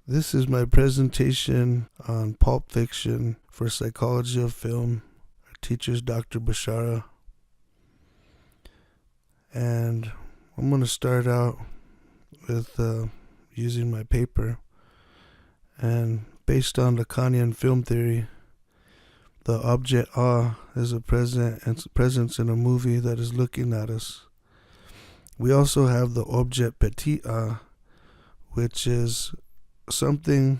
This is my presentation on Pulp Fiction for Psychology of Film. Our teacher's Dr. Beshara. And I'm going to start out with using my paper. And based on Lacanian film theory, the object is a presence in a movie that is looking at us. We also have the object petit which is something.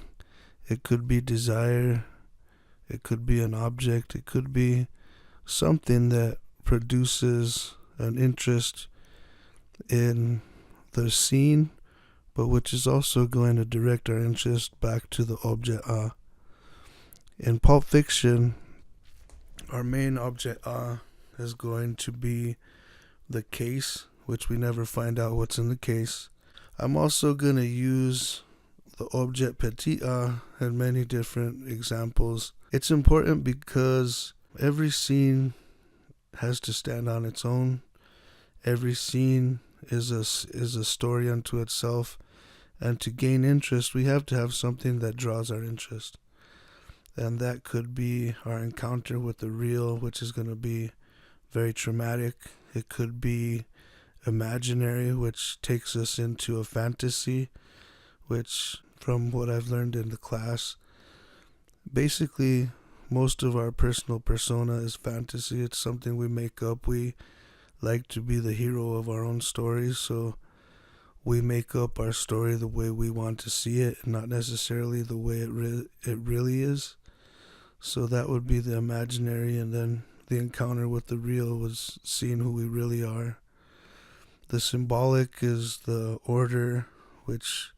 It could be desire, it could be an object, it could be something that produces an interest in the scene, but which is also going to direct our interest back to the object In Pulp Fiction, our main object is going to be the case, which we never find out what's in the case. I'm also going to use the object petit in many different examples. It's important because every scene has to stand on its own. Every scene is a story unto itself, and to gain interest, we have to have something that draws our interest. And that could be our encounter with the real, which is going to be very traumatic. It could be imaginary, which takes us into a fantasy, which, from what I've learned in the class, basically most of our personal persona is fantasy. It's something we make up. We like to be the hero of our own stories, so we make up our story the way we want to see it, not necessarily the way it really is. So that would be the imaginary, and then the encounter with the real was seeing who we really are. The symbolic is the order, which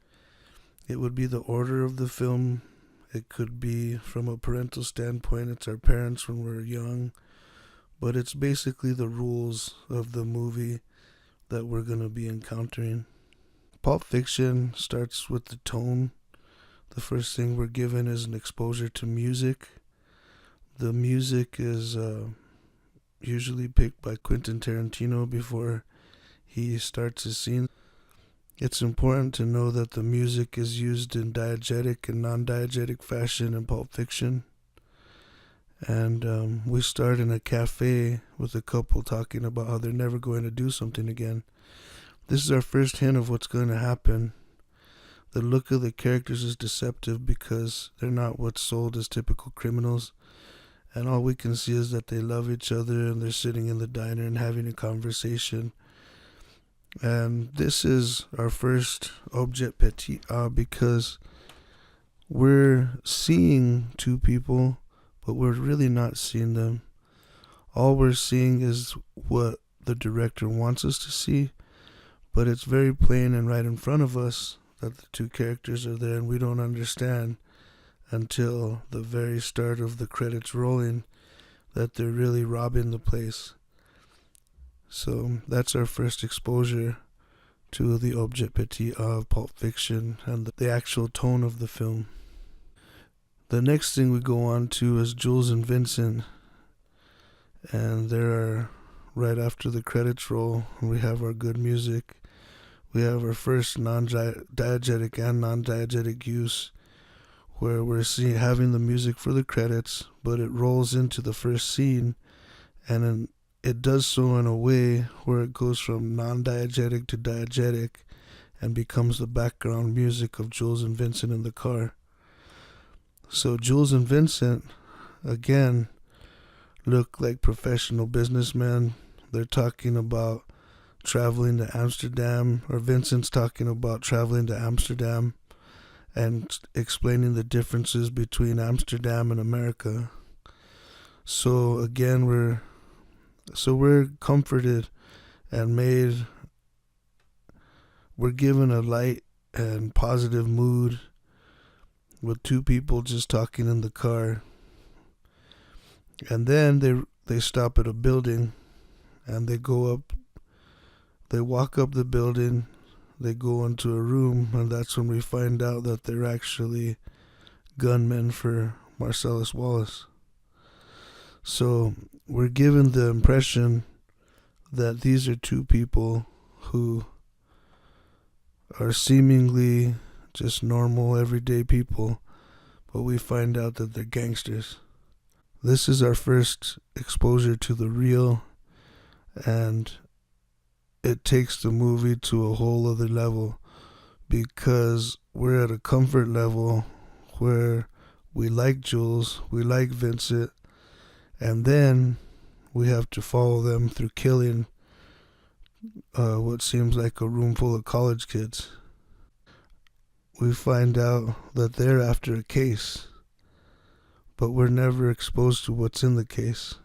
it would be the order of the film. It could be from a parental standpoint, it's our parents when we're young, but it's basically the rules of the movie that we're going to be encountering. Pulp Fiction starts with the tone. The first thing we're given is an exposure to music. The music is usually picked by Quentin Tarantino before he starts his scene. It's important to know that the music is used in diegetic and non-diegetic fashion in Pulp Fiction. And we start in a cafe with a couple talking about how they're never going to do something again. This is our first hint of what's going to happen. The look of the characters is deceptive because they're not what's sold as typical criminals. And all we can see is that they love each other and they're sitting in the diner and having a conversation. And this is our first object petit because we're seeing two people, but we're really not seeing them. All we're seeing is what the director wants us to see, but it's very plain and right in front of us that the two characters are there, and we don't understand until the very start of the credits rolling that they're really robbing the place. So that's our first exposure to the object petit of Pulp Fiction and the actual tone of the film. The next thing we go on to is Jules and Vincent, and there, right after the credits roll, we have our good music. We have our first non-diegetic and non-diegetic use, where we're having the music for the credits, but it rolls into the first scene, and it does so in a way where it goes from non-diegetic to diegetic and becomes the background music of Jules and Vincent in the car. So Jules and Vincent, again, look like professional businessmen. They're talking about traveling to Amsterdam, or Vincent's talking about traveling to Amsterdam and explaining the differences between Amsterdam and America. So again, we're comforted and we're given a light and positive mood with two people just talking in the car. And then they stop at a building and they walk up the building, they go into a room, and that's when we find out that they're actually gunmen for Marcellus Wallace. So we're given the impression that these are two people who are seemingly just normal, everyday people, but we find out that they're gangsters. This is our first exposure to the real, and it takes the movie to a whole other level because we're at a comfort level where we like Jules, we like Vincent, and then we have to follow them through killing what seems like a room full of college kids. We find out that they're after a case, but we're never exposed to what's in the case.